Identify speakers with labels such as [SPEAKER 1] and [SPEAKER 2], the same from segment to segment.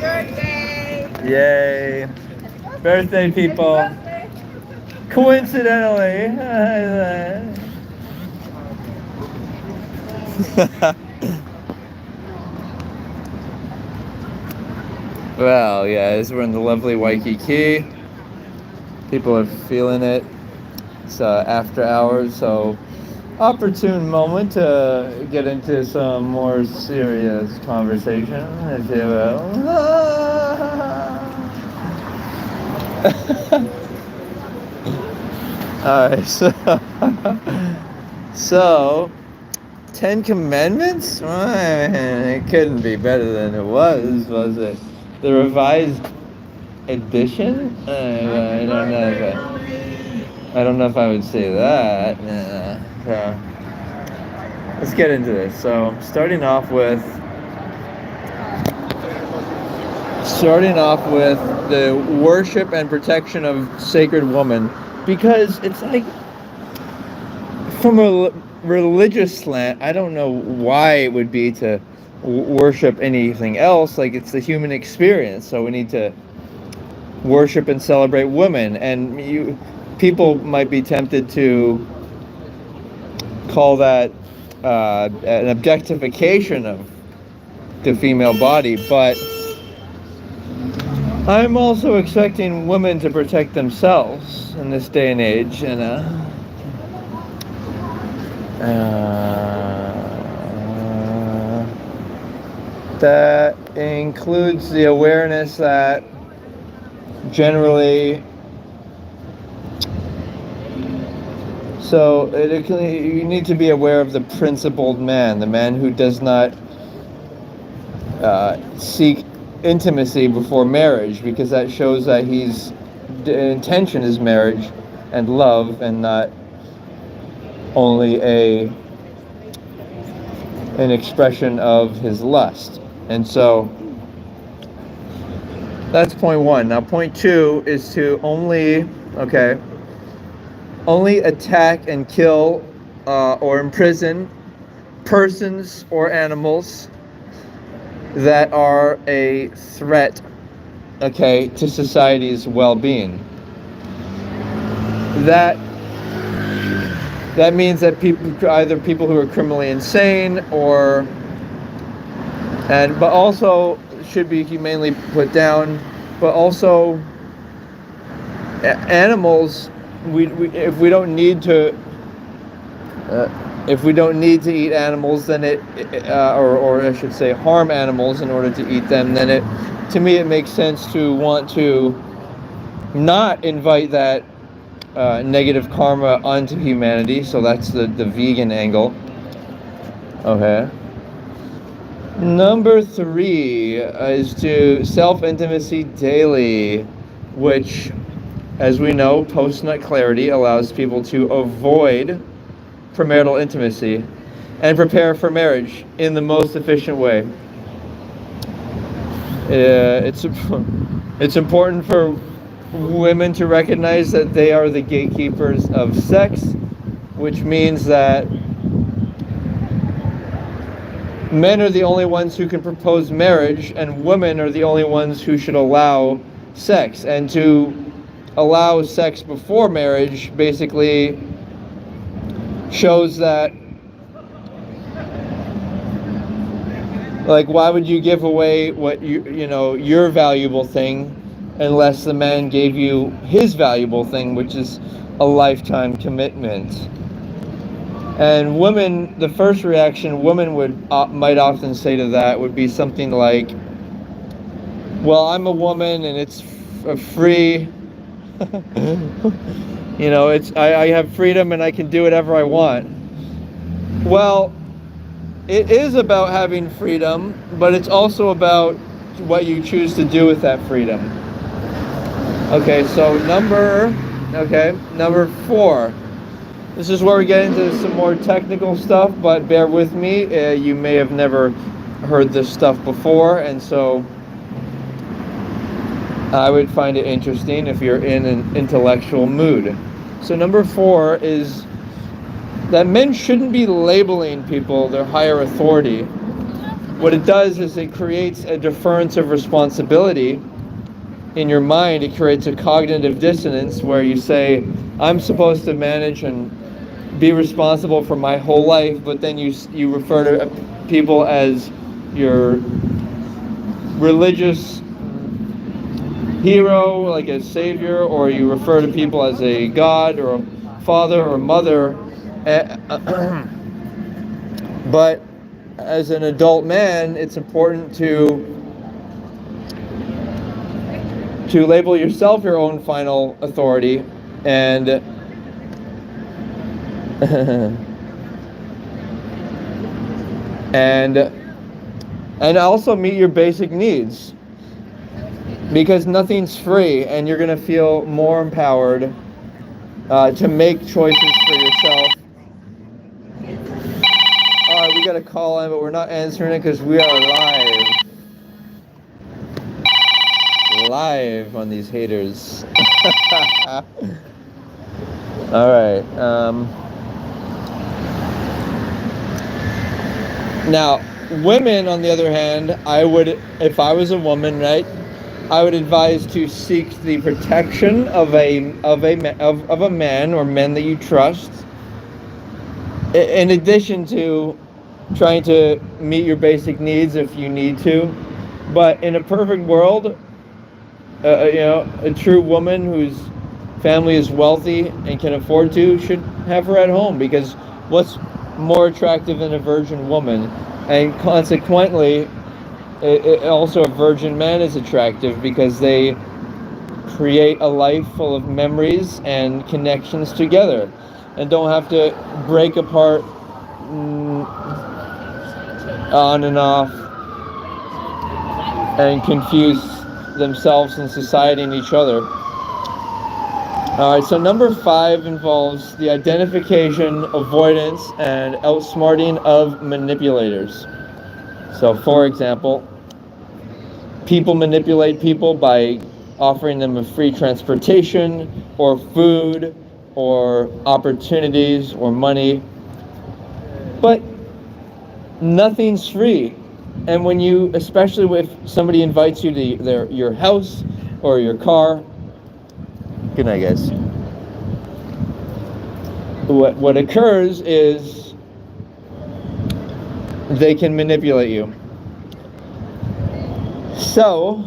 [SPEAKER 1] Birthday!
[SPEAKER 2] Yay. Birthday people. Coincidentally. Well, yes, we're in the lovely Waikiki. People are feeling it. It's after hours, so opportune moment to get into some more serious conversation, if you will. Alright, so Ten Commandments? It couldn't be better than it was it? The revised edition? I don't know if I would say that. Let's get into this. So, starting off with the worship and protection of sacred woman, because it's like, from a religious slant, I don't know why it would be to worship anything else. Like, it's the human experience, so we need to worship and celebrate women. And people might be tempted to call that an objectification of the female body, but I'm also expecting women to protect themselves in this day and age, and that includes the awareness that generally, you need to be aware of the principled man, the man who does not seek intimacy before marriage, because that shows that the intention is marriage and love, and not only an expression of his lust. And so that's point one. Now point two is to only attack and kill or imprison persons or animals that are a threat, to society's well-being. That means that either people who are criminally insane, but also should be humanely put down, but also animals. If we don't need to eat animals, then or I should say harm animals in order to eat them, then to me it makes sense to want to not invite that negative karma onto humanity. So that's the vegan angle. Okay. Number 3 is to self-intimacy daily, which, as we know, post-nut clarity allows people to avoid premarital intimacy and prepare for marriage in the most efficient way. It's important for women to recognize that they are the gatekeepers of sex, which means that men are the only ones who can propose marriage, and women are the only ones who should allow sex. And to allow sex before marriage basically shows that, like, why would you give away what your valuable thing unless the man gave you his valuable thing, which is a lifetime commitment? And women, the first reaction women might often say to that would be something like, well, I'm a woman and it's free. I have freedom and I can do whatever I want. Well, it is about having freedom, but it's also about what you choose to do with that freedom. Okay, so number 4. This is where we get into some more technical stuff, but bear with me. You may have never heard this stuff before, and so I would find it interesting if you're in an intellectual mood. So number 4 is that men shouldn't be labeling people their higher authority what it does is it creates a deference of responsibility in your mind. It creates a cognitive dissonance where you say, I'm supposed to manage and be responsible for my whole life, but then you refer to people as your religious hero, like a savior, or you refer to people as a god or a father or mother. But as an adult man, it's important to label yourself your own final authority and and also meet your basic needs, because nothing's free, and you're going to feel more empowered to make choices for yourself. Alright, we got a call in, but we're not answering it because we are live on these haters. Alright, now, women, on the other hand, if I was a woman, right, I would advise to seek the protection of a man or men that you trust, in addition to trying to meet your basic needs if you need to. But in a perfect world, a true woman whose family is wealthy and can afford to should have her at home, because what's more attractive than a virgin woman? And consequently, also a virgin man is attractive because they create a life full of memories and connections together, and don't have to break apart on and off and confuse themselves and society and each other. Alright, so number 5 involves the identification, avoidance, and outsmarting of manipulators. So, for example, people manipulate people by offering them a free transportation, or food, or opportunities, or money. But nothing's free. And when you, especially if somebody invites you to your house or your car, good night, guys. What occurs is they can manipulate you. So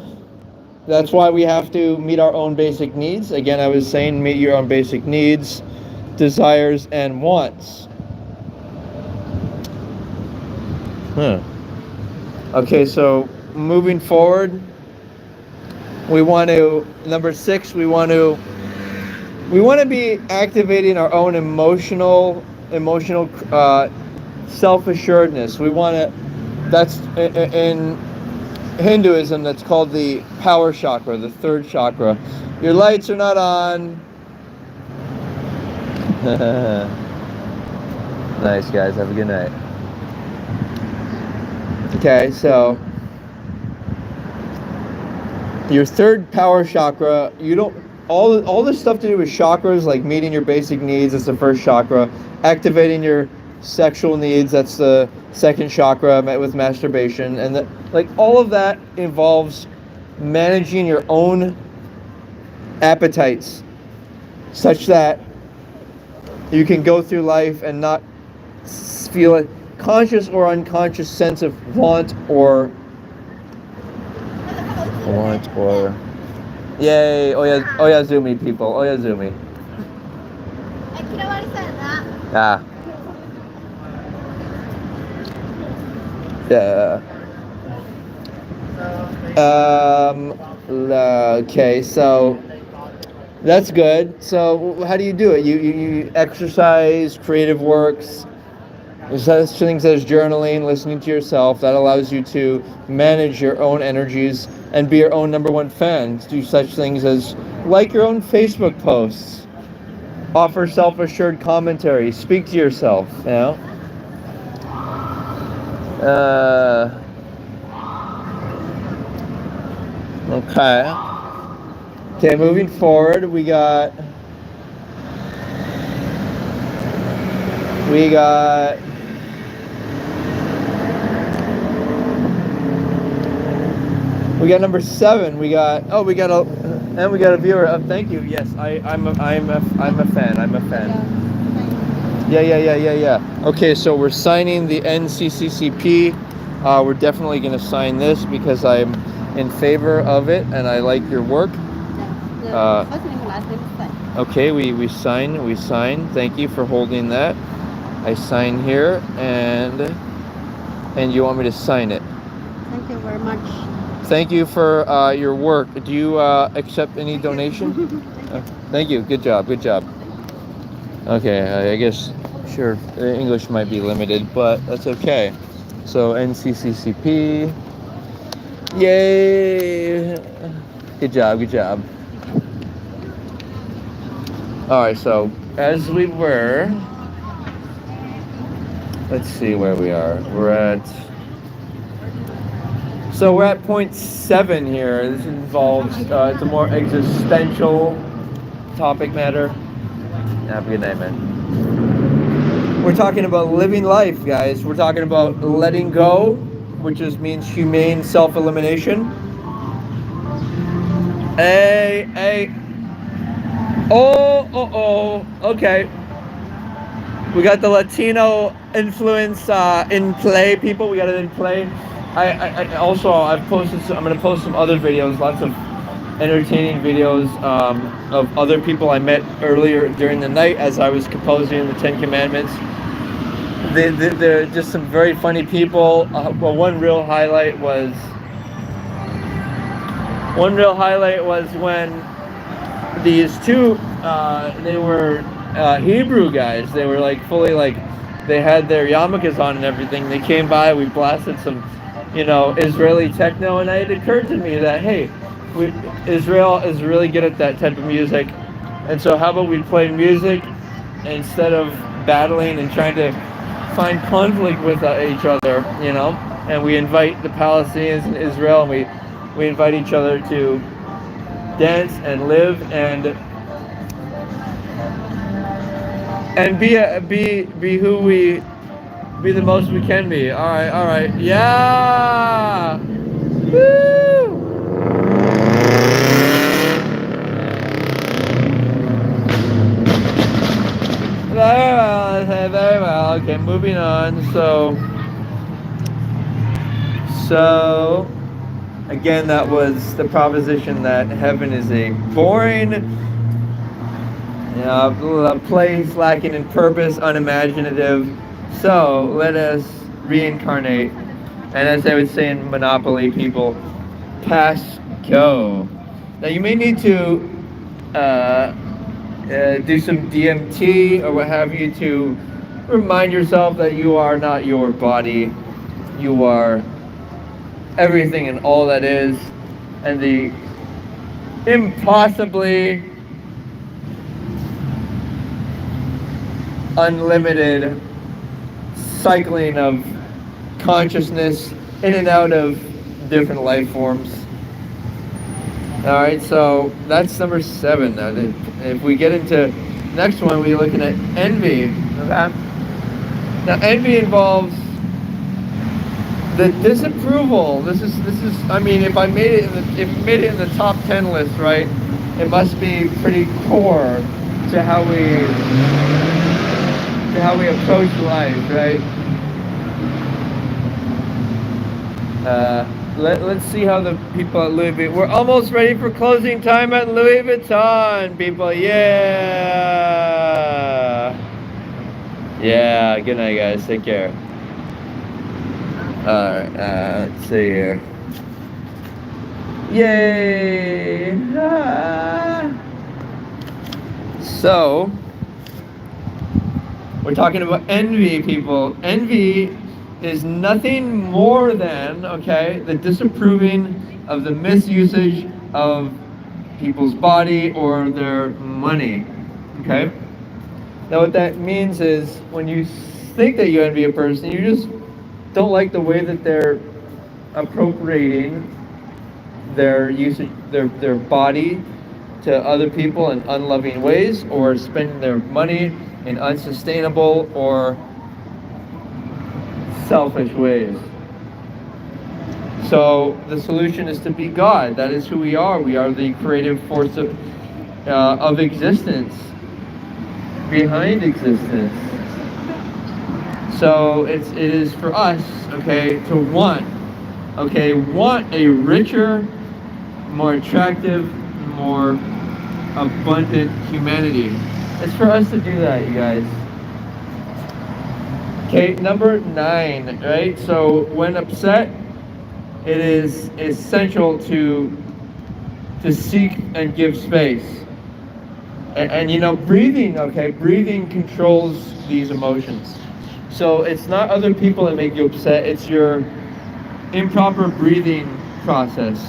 [SPEAKER 2] that's why we have to meet our own basic needs. Again, I was saying, meet your own basic needs, desires, and wants. Okay, so moving forward, we want to, number 6, we want to be activating our own emotional self-assuredness. We want to, that's in Hinduism, that's called the power chakra, the 3rd chakra. Your lights are not on. Nice, guys, have a good night. Okay, so your 3rd power chakra, you don't, all this stuff to do with chakras, like meeting your basic needs, that's the 1st chakra. Activating your sexual needs, that's the 2nd chakra, met with masturbation. And all of that involves managing your own appetites such that you can go through life and not feel a conscious or unconscious sense of want or yay, Oyazumi people, Oyazumi. Ah. Yeah. Okay, so that's good. So how do you do it? You exercise, creative works, such things as journaling, listening to yourself. That allows you to manage your own energies and be your own number 1 fan. Do such things as like your own Facebook posts, offer self-assured commentary, speak to yourself, you know? Okay, moving forward, we got We got number 7. We got we got a viewer. Thank you. Yes, I'm a fan. I'm a fan. Yeah. Okay, so we're signing the NCCCP. We're definitely going to sign this because I'm in favor of it and I like your work.
[SPEAKER 1] First name, last name is fine.
[SPEAKER 2] Okay, we sign. Thank you for holding that. I sign here, and you want me to sign it.
[SPEAKER 1] Thank you very much.
[SPEAKER 2] Thank you for your work. Do you accept any donation? Thank you. Good job. Okay, I guess, sure, English might be limited, but that's okay. So NCCCP. Yay! Good job. All right, so as we were, let's see where we are. We're at point 7 here. This involves it's a more existential topic matter. Have a good night, man. We're talking about living life, guys. We're talking about letting go, which means humane self-elimination. Hey. Oh, okay. We got the Latino influence in play, people. We got it in play. I'm going to post some other videos, lots of entertaining videos of other people I met earlier during the night as I was composing the 10 Commandments. They're just some very funny people. Well, one real highlight was when these two, they were Hebrew guys. They were like fully they had their yarmulkes on and everything. They came by, we blasted some, Israeli techno, and it occurred to me that, hey, Israel is really good at that type of music, and so how about we play music instead of battling and trying to find conflict with each other, and we invite the Palestinians and Israel, and we invite each other to dance and live and be who we be the most we can be. All right, yeah, woo! Very well. Okay, moving on. So again, that was the proposition that heaven is a boring, a place lacking in purpose, unimaginative. So let us reincarnate, and as they would say in Monopoly, people, pass go. Now you may need to do some DMT or what have you to remind yourself that you are not your body. You are everything and all that is, and the impossibly unlimited cycling of consciousness in and out of different life forms. All right, so that's number 7. Now, if we get into next one, we're looking at envy. Okay? Now, envy involves the disapproval. This is. I mean, if made it in the top 10 list, right? It must be pretty core to how we approach life, right? Let's see how the people at Louis Vuitton. We're almost ready for closing time at Louis Vuitton, people. Yeah. Good night, guys. Take care. All right. Let's see here. Yay! So we're talking about envy, people. Envy is nothing more than, the disapproving of the misusage of people's body or their money, okay? Now what that means is when you think that you envy a person, you just don't like the way that they're appropriating their usage, their body to other people in unloving ways, or spending their money in unsustainable or selfish ways. So the solution is to be God. That is who we are. We are the creative force of existence, behind existence. So it is for us, okay, to want a richer, more attractive, more abundant humanity. It's for us to do that, you guys. Okay, number 9, right? So when upset, it is essential to seek and give space. And you know, breathing controls these emotions. So it's not other people that make you upset, it's your improper breathing process.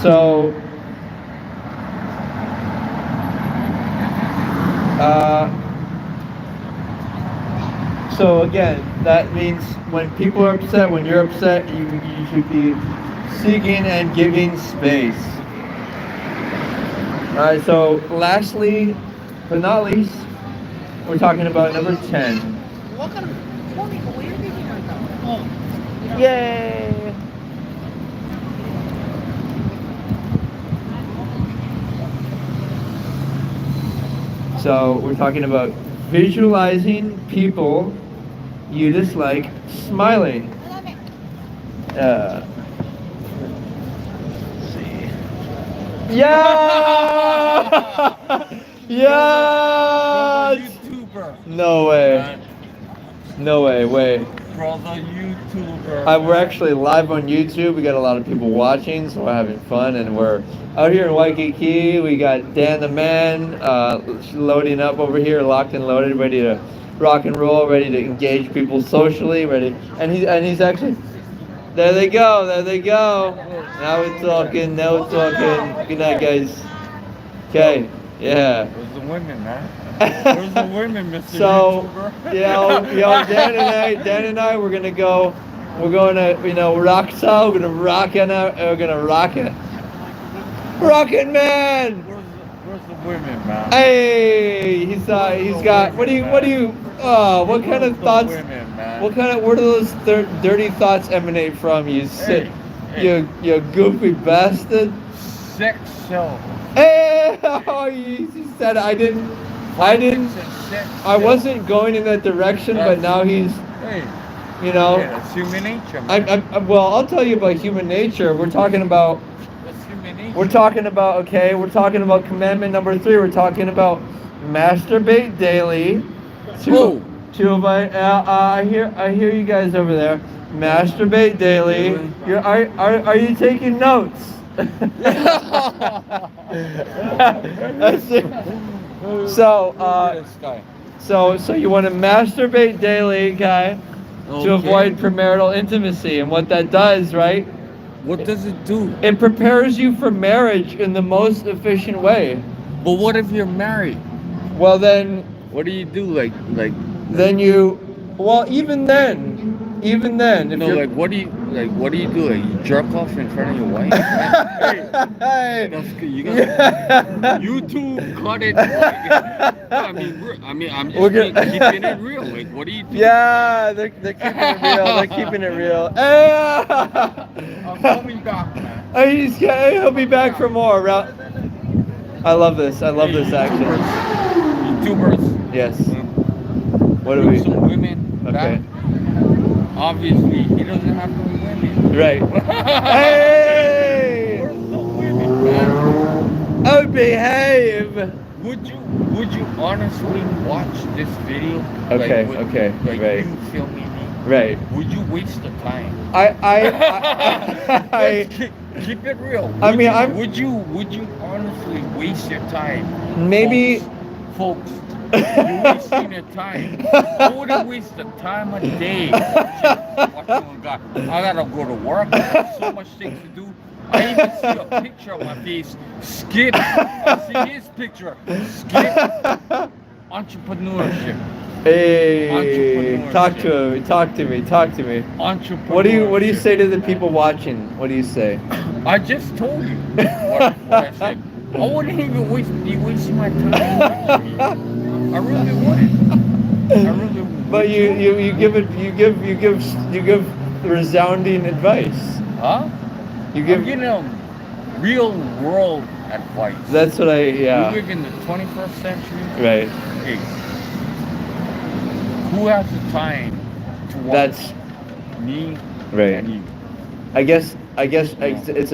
[SPEAKER 2] So so again, that means when people are upset, when you're upset, you should be seeking and giving space. Alright, so lastly, but not least, we're talking about number 10. Yay! So we're talking about visualizing people you dislike smiling. Let's see. Yeah! Yeah!
[SPEAKER 3] YouTuber.
[SPEAKER 2] No way. No way, wait.
[SPEAKER 3] Brother YouTuber.
[SPEAKER 2] We're actually live on YouTube. We got a lot of people watching, so we're having fun, and we're out here in Waikiki. We got Dan the Man loading up over here, locked and loaded, ready to rock and roll, ready to engage people socially, ready. And he's actually. There they go. There they go. Now we're talking. Now we're talking. Good night, guys. Okay. Yeah.
[SPEAKER 3] Where's the women, man? Where's the women, Mr.
[SPEAKER 2] So,
[SPEAKER 3] YouTuber?
[SPEAKER 2] Dan and I, we're going to go, we're going to, rock so, we're going to rock it, Rocket Man!
[SPEAKER 3] Where's the women, man?
[SPEAKER 2] Hey, he's got, what kind of thoughts,
[SPEAKER 3] Women, man.
[SPEAKER 2] where do those dirty thoughts emanate from, you you goofy bastard?
[SPEAKER 3] Sex show.
[SPEAKER 2] Hey, oh, he said I wasn't going in that direction, but now he's,
[SPEAKER 3] Hey, that's human nature, man.
[SPEAKER 2] well, I'll tell you about human nature. We're talking about commandment number 3. We're talking about masturbate daily. I hear you guys over there. Masturbate daily. Are you taking notes? That's it. So you want to masturbate daily, guy, to avoid premarital intimacy, and what that does, right?
[SPEAKER 3] What does it do?
[SPEAKER 2] It prepares you for marriage in the most efficient way.
[SPEAKER 3] But what if you're married?
[SPEAKER 2] Well, then.
[SPEAKER 3] What do you do? Like.
[SPEAKER 2] Then you. Well, even then. If
[SPEAKER 3] what do you do? Like you jerk off in front of your wife? Hey, that's good. You got YouTube cut it. I'm just keeping it real. Like, what do you do?
[SPEAKER 2] Yeah, they're keeping it real. They're keeping it real.
[SPEAKER 3] I'm coming back, man.
[SPEAKER 2] He'll be back for more. I love this. I love this action.
[SPEAKER 3] YouTubers.
[SPEAKER 2] Yes. What are we?
[SPEAKER 3] Some women.
[SPEAKER 2] Okay.
[SPEAKER 3] Back. Obviously, he doesn't have no women.
[SPEAKER 2] Right. Hey!
[SPEAKER 3] Where's the women, man?
[SPEAKER 2] Oh, behave!
[SPEAKER 3] Would you honestly watch this video?
[SPEAKER 2] Okay, right.
[SPEAKER 3] You filming me?
[SPEAKER 2] Right.
[SPEAKER 3] Would you waste the time? Keep it real. Would you honestly waste your time?
[SPEAKER 2] Maybe.
[SPEAKER 3] Folks, you're wasting your time. I wouldn't waste the time a day watching a guy. I gotta go to work. I have so much things to do. I even see a picture of my face. Skip. I see his picture. Skip. Entrepreneurship.
[SPEAKER 2] Hey, talk to me.
[SPEAKER 3] Entrepreneurship.
[SPEAKER 2] What do you say to the people watching? What do you say?
[SPEAKER 3] I just told you what I said. I wouldn't even be wasting my time. I really wouldn't.
[SPEAKER 2] But you give resounding advice.
[SPEAKER 3] Huh?
[SPEAKER 2] You
[SPEAKER 3] I'm
[SPEAKER 2] give.
[SPEAKER 3] giving them real world advice.
[SPEAKER 2] That's what I.
[SPEAKER 3] We
[SPEAKER 2] Yeah.
[SPEAKER 3] live in the 21st century.
[SPEAKER 2] Right.
[SPEAKER 3] Hey, who has the time to watch
[SPEAKER 2] That's
[SPEAKER 3] me
[SPEAKER 2] right.
[SPEAKER 3] and you?
[SPEAKER 2] I guess it's
[SPEAKER 3] It's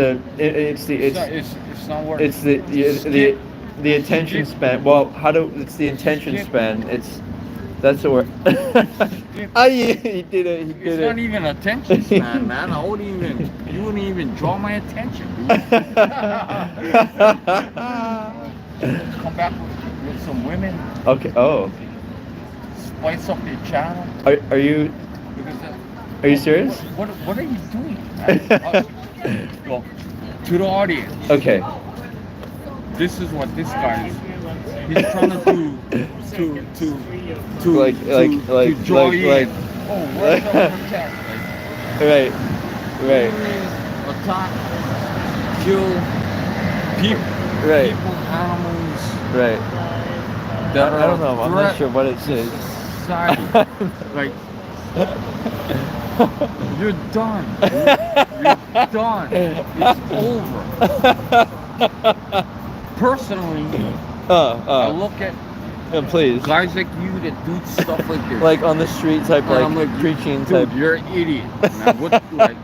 [SPEAKER 3] not worth
[SPEAKER 2] it's
[SPEAKER 3] it.
[SPEAKER 2] the attention span. Well, it's the attention
[SPEAKER 3] Skip.
[SPEAKER 2] span. That's the word. He did it. He
[SPEAKER 3] It's
[SPEAKER 2] did
[SPEAKER 3] not
[SPEAKER 2] it.
[SPEAKER 3] even attention span, man. You wouldn't even draw my attention, dude. Come back with some women,
[SPEAKER 2] Okay. Oh,
[SPEAKER 3] spice up your channel.
[SPEAKER 2] are you
[SPEAKER 3] Because
[SPEAKER 2] serious?
[SPEAKER 3] What are you doing, man? Well, to the audience,
[SPEAKER 2] Okay.
[SPEAKER 3] this is what this guy is. He's trying to do to draw you in. Oh, what's up with that?
[SPEAKER 2] Right. Right.
[SPEAKER 3] Attack, kill people,
[SPEAKER 2] Right.
[SPEAKER 3] animals.
[SPEAKER 2] Right.
[SPEAKER 3] That
[SPEAKER 2] I don't know. I'm not sure what it says.
[SPEAKER 3] Society. Like, you're done. You're done. It's over. Personally, I look at
[SPEAKER 2] please.
[SPEAKER 3] guys like you that do stuff like this.
[SPEAKER 2] Like on the street type,
[SPEAKER 3] And I'm
[SPEAKER 2] like preaching
[SPEAKER 3] dude,
[SPEAKER 2] type.
[SPEAKER 3] you're an idiot. Man. What, like,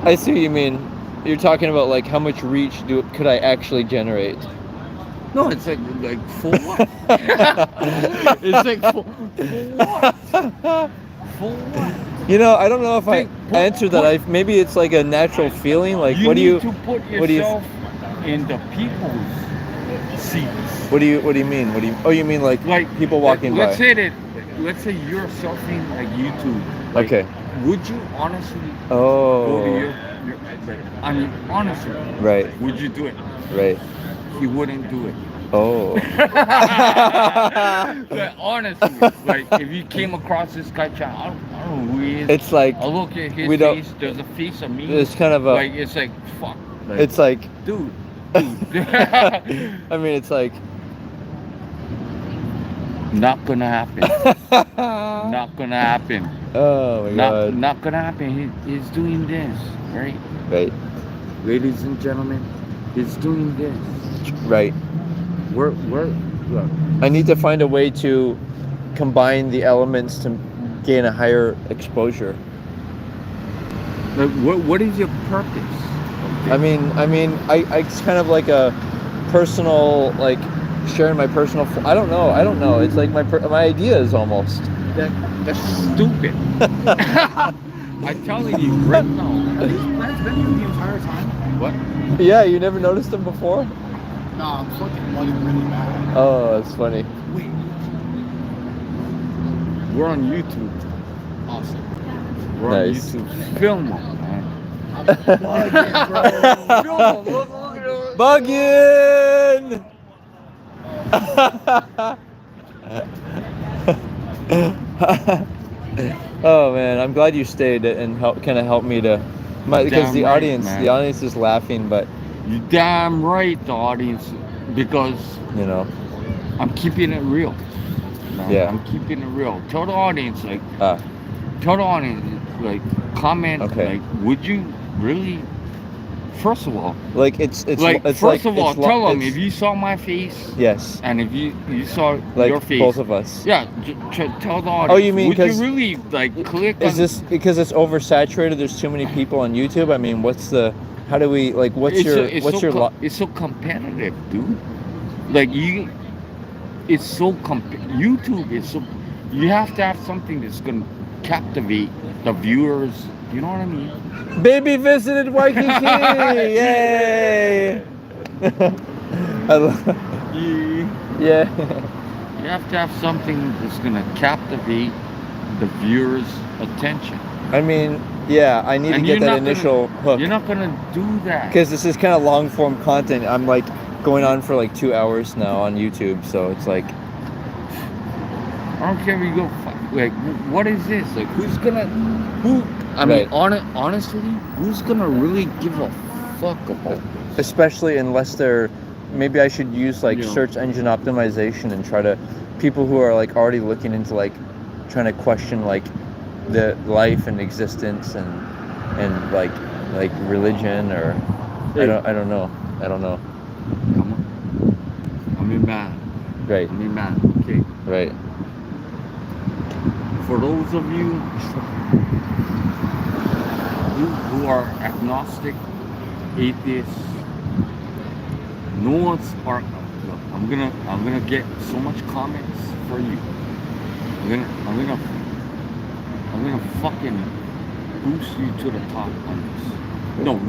[SPEAKER 2] I see what you mean. You're talking about like how much reach could I actually generate?
[SPEAKER 3] no, it's like for what? It's like for what? For what?
[SPEAKER 2] You know, I don't know if I
[SPEAKER 3] Think,
[SPEAKER 2] answered that. Maybe it's like a natural feeling. Like,
[SPEAKER 3] You
[SPEAKER 2] what do
[SPEAKER 3] need
[SPEAKER 2] you?
[SPEAKER 3] to put
[SPEAKER 2] what do you-
[SPEAKER 3] yourself in the people's seats.
[SPEAKER 2] What do you mean? What do you? Oh, you mean like people walking
[SPEAKER 3] let's
[SPEAKER 2] by?
[SPEAKER 3] Let's say you're surfing like YouTube. Like,
[SPEAKER 2] Okay.
[SPEAKER 3] Would you honestly go to
[SPEAKER 2] Oh.
[SPEAKER 3] I mean, honestly,
[SPEAKER 2] Right.
[SPEAKER 3] would you do it?
[SPEAKER 2] Right.
[SPEAKER 3] He wouldn't do it.
[SPEAKER 2] Oh.
[SPEAKER 3] But honestly, like if you came across this guy, I don't know who he is.
[SPEAKER 2] It's like
[SPEAKER 3] I look at his
[SPEAKER 2] we don't-
[SPEAKER 3] face. There's a face of me.
[SPEAKER 2] it's kind of a.
[SPEAKER 3] like it's like fuck. Like,
[SPEAKER 2] It's like.
[SPEAKER 3] dude.
[SPEAKER 2] I mean, it's like.
[SPEAKER 3] Not gonna happen. Not gonna happen.
[SPEAKER 2] Oh my God.
[SPEAKER 3] Not gonna happen. He's doing this, right?
[SPEAKER 2] Right.
[SPEAKER 3] Ladies and gentlemen, he's doing this.
[SPEAKER 2] Right.
[SPEAKER 3] Look.
[SPEAKER 2] I need to find a way to combine the elements to gain a higher exposure.
[SPEAKER 3] Like, what is your purpose?
[SPEAKER 2] I mean, it's kind of like a personal, like sharing my personal. I don't know. It's like my ideas almost.
[SPEAKER 3] That's stupid. I'm telling you right now.
[SPEAKER 4] Are these plants been here the entire time?
[SPEAKER 3] What?
[SPEAKER 2] Yeah, you never noticed them before?
[SPEAKER 4] No, I'm fucking bugging really bad.
[SPEAKER 2] Oh, that's funny.
[SPEAKER 4] Wait.
[SPEAKER 3] We're on YouTube.
[SPEAKER 4] Awesome.
[SPEAKER 3] We're
[SPEAKER 2] Nice.
[SPEAKER 3] on YouTube. Film them, man.
[SPEAKER 4] I'm bugging, bro.
[SPEAKER 3] Film them. Look at it.
[SPEAKER 2] Buggin! Oh man, I'm glad you stayed and kind of helped me to, because
[SPEAKER 3] Damn
[SPEAKER 2] the
[SPEAKER 3] right,
[SPEAKER 2] audience,
[SPEAKER 3] man.
[SPEAKER 2] the audience is laughing, but
[SPEAKER 3] You damn right, the audience, because
[SPEAKER 2] you know,
[SPEAKER 3] I'm keeping it real. Man.
[SPEAKER 2] Yeah.
[SPEAKER 3] I'm keeping it real. Tell the audience, like,
[SPEAKER 2] ah,
[SPEAKER 3] comment,
[SPEAKER 2] Okay.
[SPEAKER 3] like, would you really? First of all,
[SPEAKER 2] like it's
[SPEAKER 3] like,
[SPEAKER 2] it's
[SPEAKER 3] first of all,
[SPEAKER 2] it's lo-
[SPEAKER 3] tell them
[SPEAKER 2] it's-
[SPEAKER 3] if you saw my face
[SPEAKER 2] yes,
[SPEAKER 3] and if you saw
[SPEAKER 2] like
[SPEAKER 3] your face.
[SPEAKER 2] both of us.
[SPEAKER 3] Yeah, tell the audience.
[SPEAKER 2] Oh, you mean
[SPEAKER 3] would you
[SPEAKER 2] 'cause-
[SPEAKER 3] really like click
[SPEAKER 2] Is
[SPEAKER 3] on?
[SPEAKER 2] this because it's oversaturated? There's too many people on YouTube. I mean, how do we like? What's your
[SPEAKER 3] It's so competitive, dude. Like it's so YouTube is so. You have to have something that's gonna captivate the viewers. You know what I mean?
[SPEAKER 2] Baby visited Waikiki! Yay! I love. Yeah.
[SPEAKER 3] You have to have something that's gonna captivate the viewers' attention.
[SPEAKER 2] I mean, yeah. I need to
[SPEAKER 3] And
[SPEAKER 2] get
[SPEAKER 3] you're
[SPEAKER 2] that
[SPEAKER 3] not
[SPEAKER 2] initial hook
[SPEAKER 3] You're not gonna do that.
[SPEAKER 2] because this is kind of long form content. I'm like going on for like 2 hours now on YouTube, so it's like.
[SPEAKER 3] I don't care where you go. Like, what is this? Like, who's gonna? I
[SPEAKER 2] Right.
[SPEAKER 3] mean, honestly, who's gonna really give a fuck about this?
[SPEAKER 2] Especially unless they're, maybe I should use like
[SPEAKER 3] Yeah.
[SPEAKER 2] search engine optimization and try to, people who are like already looking into like trying to question like the life and existence and like religion or I don't know.
[SPEAKER 3] I'm in man.
[SPEAKER 2] Right.
[SPEAKER 3] I'm in man. Okay.
[SPEAKER 2] Right.
[SPEAKER 3] For those of you who are agnostic, atheists, no one's are. Look, I'm gonna get so much comments for you. I'm gonna fucking boost you to the top on this. No,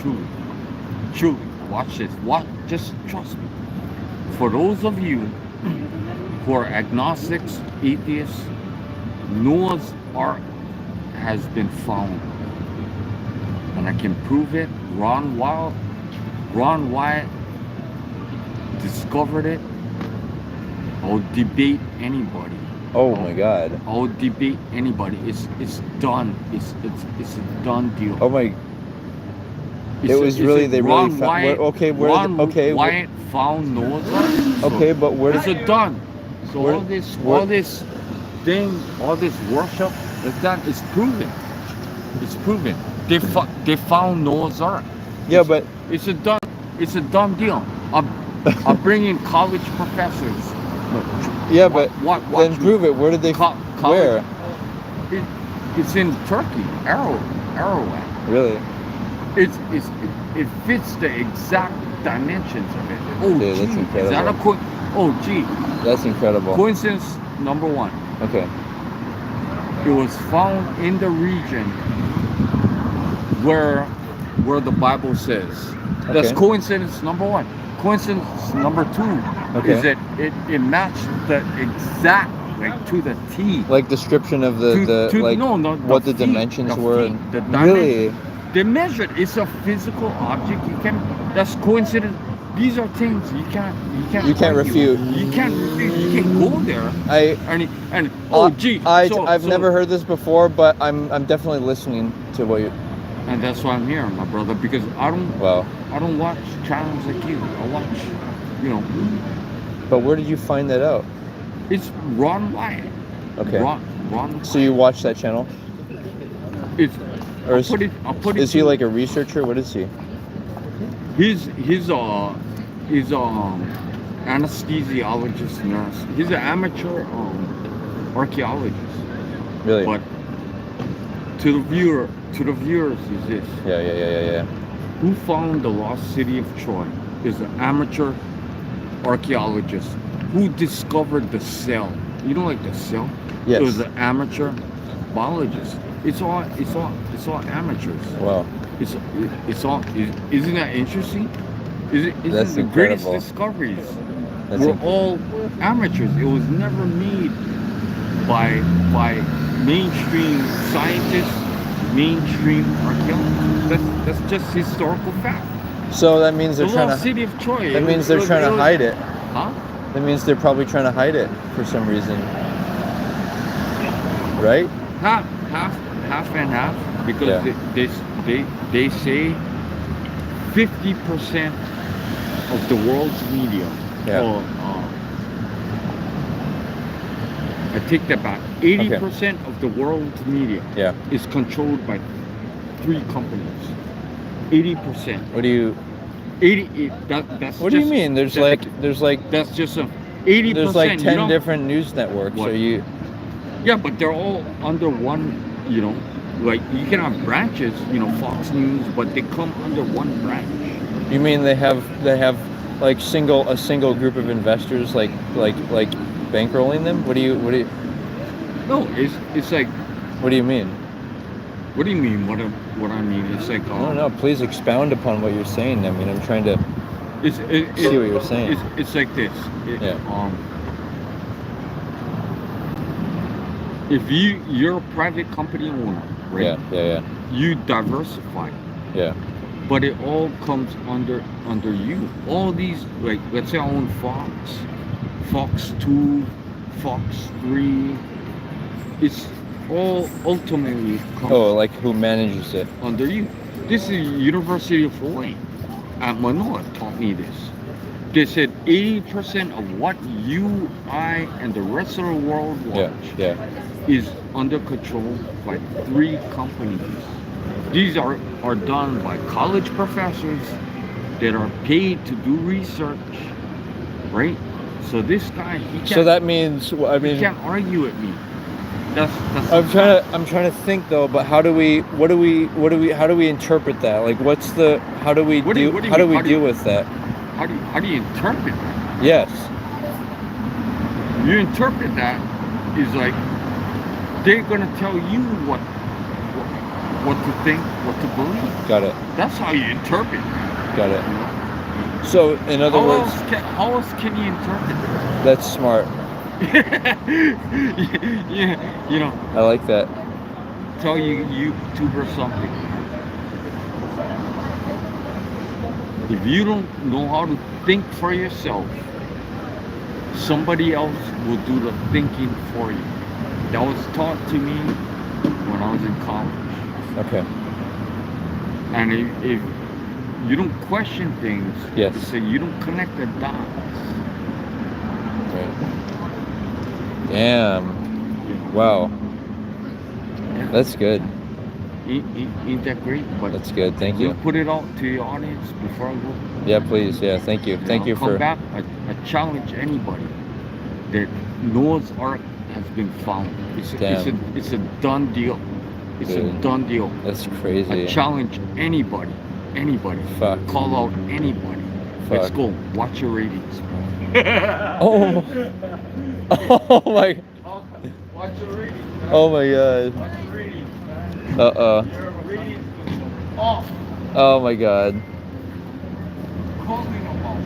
[SPEAKER 3] truly. Watch this. Just trust me. For those of you who are agnostics, atheists, Noah's Ark has been found, and I can prove it. Ron Wyatt discovered it. I'll debate anybody.
[SPEAKER 2] Oh my God.
[SPEAKER 3] I'll debate anybody. It's done. It's a done deal.
[SPEAKER 2] Oh my.
[SPEAKER 3] It's
[SPEAKER 2] It was
[SPEAKER 3] a-
[SPEAKER 2] really
[SPEAKER 3] it's
[SPEAKER 2] they
[SPEAKER 3] a
[SPEAKER 2] really
[SPEAKER 3] Ron
[SPEAKER 2] found.
[SPEAKER 3] Wyatt,
[SPEAKER 2] Okay, where?
[SPEAKER 3] Ron
[SPEAKER 2] Okay.
[SPEAKER 3] Wyatt found Noah's Ark. So
[SPEAKER 2] Okay, but where
[SPEAKER 3] it's
[SPEAKER 2] did?
[SPEAKER 3] a done. So
[SPEAKER 2] Where-
[SPEAKER 3] all this thing, all this worship is done. It's proven. It's proven. They found Noah's Ark.
[SPEAKER 2] Yeah, but
[SPEAKER 3] It's a done deal. I'm bringing college professors.
[SPEAKER 2] yeah, but
[SPEAKER 3] Watch
[SPEAKER 2] then
[SPEAKER 3] me.
[SPEAKER 2] prove it. Where did they?
[SPEAKER 3] Co-
[SPEAKER 2] Where?
[SPEAKER 3] It's in Turkey, Ararat.
[SPEAKER 2] Really?
[SPEAKER 3] It fits the exact dimensions of it. Oh,
[SPEAKER 2] Dude,
[SPEAKER 3] gee,
[SPEAKER 2] that's
[SPEAKER 3] is that a
[SPEAKER 2] incredible.
[SPEAKER 3] oh, gee,
[SPEAKER 2] That's incredible.
[SPEAKER 3] coincidence number one.
[SPEAKER 2] Okay.
[SPEAKER 3] It was found in the region where the Bible says. That's
[SPEAKER 2] Okay.
[SPEAKER 3] coincidence number one. Coincidence number two
[SPEAKER 2] Okay.
[SPEAKER 3] is that it matched the exact, like to the T.
[SPEAKER 2] Like description of the like
[SPEAKER 3] no,
[SPEAKER 2] what the
[SPEAKER 3] feet,
[SPEAKER 2] dimensions
[SPEAKER 3] the
[SPEAKER 2] were.
[SPEAKER 3] feet, the
[SPEAKER 2] Really?
[SPEAKER 3] They measured. It's a physical object. That's coincidence. These are things you can't
[SPEAKER 2] You can't
[SPEAKER 3] argue.
[SPEAKER 2] refute.
[SPEAKER 3] You can't refute. You can go there
[SPEAKER 2] I
[SPEAKER 3] and oh gee.
[SPEAKER 2] I've never heard this before, but I'm definitely listening to what you.
[SPEAKER 3] And that's why I'm here, my brother, because I don't watch channels like you. I watch,
[SPEAKER 2] But where did you find that out?
[SPEAKER 3] it's Ron Wyatt.
[SPEAKER 2] Okay.
[SPEAKER 3] Ron.
[SPEAKER 2] So you watch that channel,
[SPEAKER 3] It's.
[SPEAKER 2] or is,
[SPEAKER 3] I'll put it.
[SPEAKER 2] is he
[SPEAKER 3] to-
[SPEAKER 2] like a researcher? What is he?
[SPEAKER 3] He's anesthesiologist nurse. He's an amateur archaeologist.
[SPEAKER 2] Really?
[SPEAKER 3] But to the viewers is this:
[SPEAKER 2] Yeah.
[SPEAKER 3] who found the lost city of Troy is an amateur archaeologist who discovered the cell. You know, like the cell.
[SPEAKER 2] Yes.
[SPEAKER 3] It was an amateur biologist. It's all amateurs.
[SPEAKER 2] Wow.
[SPEAKER 3] It's all. Isn't that interesting? Isn't
[SPEAKER 2] That's
[SPEAKER 3] the greatest
[SPEAKER 2] incredible.
[SPEAKER 3] discoveries
[SPEAKER 2] That's
[SPEAKER 3] were all amateurs. It was never made by mainstream scientists, mainstream archaeologists. That's just historical fact.
[SPEAKER 2] So that means
[SPEAKER 3] The
[SPEAKER 2] they're trying
[SPEAKER 3] lost
[SPEAKER 2] to.
[SPEAKER 3] city of Troy.
[SPEAKER 2] That means they're trying to hide it.
[SPEAKER 3] Huh?
[SPEAKER 2] That means they're probably trying to hide it for some reason. Right?
[SPEAKER 3] Half and half, because
[SPEAKER 2] Yeah.
[SPEAKER 3] they say 50% of the world's media.
[SPEAKER 2] Yeah.
[SPEAKER 3] I take that back. 80% of the world's media
[SPEAKER 2] Yeah.
[SPEAKER 3] is controlled by 3 companies. 80%.
[SPEAKER 2] What do you?
[SPEAKER 3] 80. That's.
[SPEAKER 2] What do you mean? There's like
[SPEAKER 3] That's just a 80%.
[SPEAKER 2] there's like 10
[SPEAKER 3] you know?
[SPEAKER 2] different news networks.
[SPEAKER 3] What?
[SPEAKER 2] So you.
[SPEAKER 3] Yeah, but they're all under one. Like you can have branches. Fox News, but they come under one branch.
[SPEAKER 2] You mean they have like a single group of investors like bankrolling them? What do you
[SPEAKER 3] No, it's like.
[SPEAKER 2] what do you mean?
[SPEAKER 3] What do you mean? What I mean? It's like.
[SPEAKER 2] I don't know. Please expound upon what you're saying. I mean, I'm trying to see what you're saying.
[SPEAKER 3] It's like this.
[SPEAKER 2] Yeah.
[SPEAKER 3] If you're a private company owner, right?
[SPEAKER 2] Yeah.
[SPEAKER 3] You diversify,
[SPEAKER 2] Yeah.
[SPEAKER 3] but it all comes under you. All these, like, let's say I own Fox 2, Fox 3. It's all ultimately comes
[SPEAKER 2] Oh, like who manages it?
[SPEAKER 3] under you. This is University of Hawaii at Manoa taught me this. They said 80% of what you, I, and the rest of the world
[SPEAKER 2] Yeah,
[SPEAKER 3] watch
[SPEAKER 2] yeah.
[SPEAKER 3] is under control by 3 companies. These are done by college professors that are paid to do research, right? So this guy, he can't,
[SPEAKER 2] So that means, I
[SPEAKER 3] he
[SPEAKER 2] mean,
[SPEAKER 3] can't argue with me. That's
[SPEAKER 2] I'm trying to think though, but how do we interpret that? Like, how do we
[SPEAKER 3] What do you- what do you
[SPEAKER 2] how do
[SPEAKER 3] mean?
[SPEAKER 2] we
[SPEAKER 3] How do you-
[SPEAKER 2] deal with that?
[SPEAKER 3] how do you interpret that?
[SPEAKER 2] Yes.
[SPEAKER 3] You interpret that is like they're gonna tell you what to think, what to believe.
[SPEAKER 2] Got it.
[SPEAKER 3] That's how you interpret that.
[SPEAKER 2] Got it. So, in other
[SPEAKER 3] How
[SPEAKER 2] words,
[SPEAKER 3] how else can you interpret that?
[SPEAKER 2] that's smart.
[SPEAKER 3] Yeah, you know,
[SPEAKER 2] I like that.
[SPEAKER 3] tell YouTuber something. If you don't know how to think for yourself, somebody else will do the thinking for you. That was taught to me when I was in college.
[SPEAKER 2] Okay.
[SPEAKER 3] And if you don't question things,
[SPEAKER 2] Yes.
[SPEAKER 3] so you don't connect the dots.
[SPEAKER 2] Right. Damn. Wow. That's good.
[SPEAKER 3] Ain't that great? But
[SPEAKER 2] That's good. Thank you.
[SPEAKER 3] put it out to your audience before I go.
[SPEAKER 2] Yeah, please. Yeah, thank you. Thank you
[SPEAKER 3] Come
[SPEAKER 2] for.
[SPEAKER 3] back. I challenge anybody that Noah's Ark has been found. It's a done deal. It's a
[SPEAKER 2] Dude.
[SPEAKER 3] done deal.
[SPEAKER 2] That's
[SPEAKER 3] I
[SPEAKER 2] crazy.
[SPEAKER 3] challenge anybody.
[SPEAKER 2] Fuck.
[SPEAKER 3] Call out anybody. Let's
[SPEAKER 2] Fuck.
[SPEAKER 3] go. Watch your ratings.
[SPEAKER 2] Oh. Oh my.
[SPEAKER 3] Watch your ratings.
[SPEAKER 2] Oh my god.
[SPEAKER 3] Watch your ratings, man.
[SPEAKER 2] Uh-oh.
[SPEAKER 3] Your ratings off.
[SPEAKER 2] Oh my god.
[SPEAKER 3] Calling them off.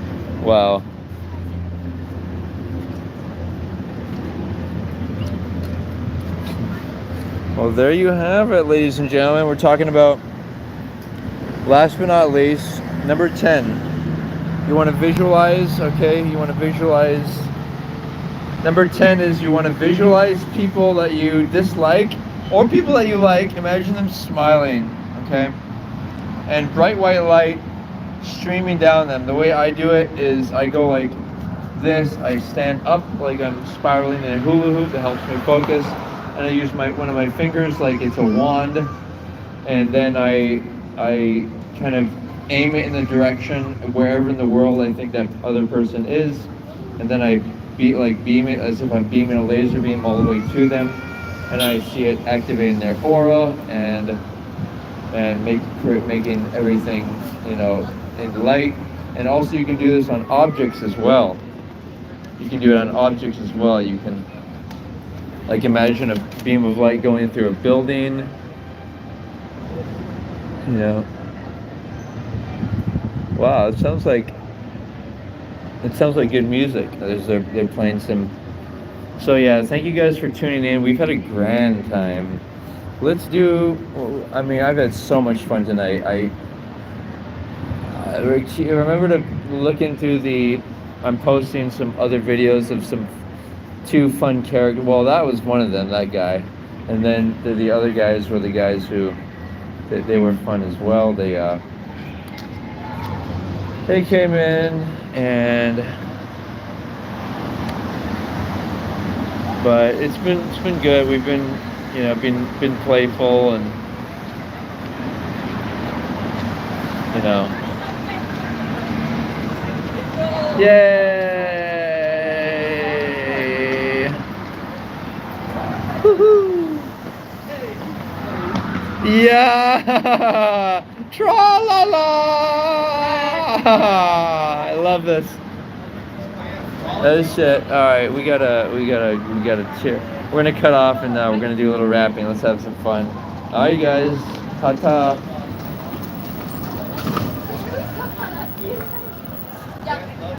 [SPEAKER 2] Wow. Well, there you have it, ladies and gentlemen. We're talking about, last but not least, number 10. You want to visualize, okay? You want to visualize. Number 10 is you want to visualize people that you dislike or people that you like. Imagine them smiling, okay? And bright white light streaming down them. The way I do it is I go like this. I stand up like I'm spiraling in a hula hoop that helps me focus. And I use one of my fingers like it's a wand. And then I kind of aim it in the direction of wherever in the world I think that other person is. And then I beam it as if I'm beaming a laser beam all the way to them. And I see it activating their aura and making everything, you know, in light. And also you can do this on objects as well. You can do it on objects as well. You can, like, imagine a beam of light going through a building, you know. Wow, it sounds like good music. They're playing some. So yeah, thank you guys for tuning in. We've had a grand time. Let's do. I mean, I've had so much fun tonight. I remember to look into the. I'm posting some other videos of some 2 fun characters. Well, that was one of them, that guy, and then the other guys were the guys who they were fun as well. They came in but it's been good. We've been, you know, been playful and, you know. Yay! Woohoo! Yeah! Tra-la-la! I love this. That is shit. All right, we gotta cheer. We're gonna cut off and we're gonna do a little rapping. Let's have some fun. All right, you guys. Ta-ta.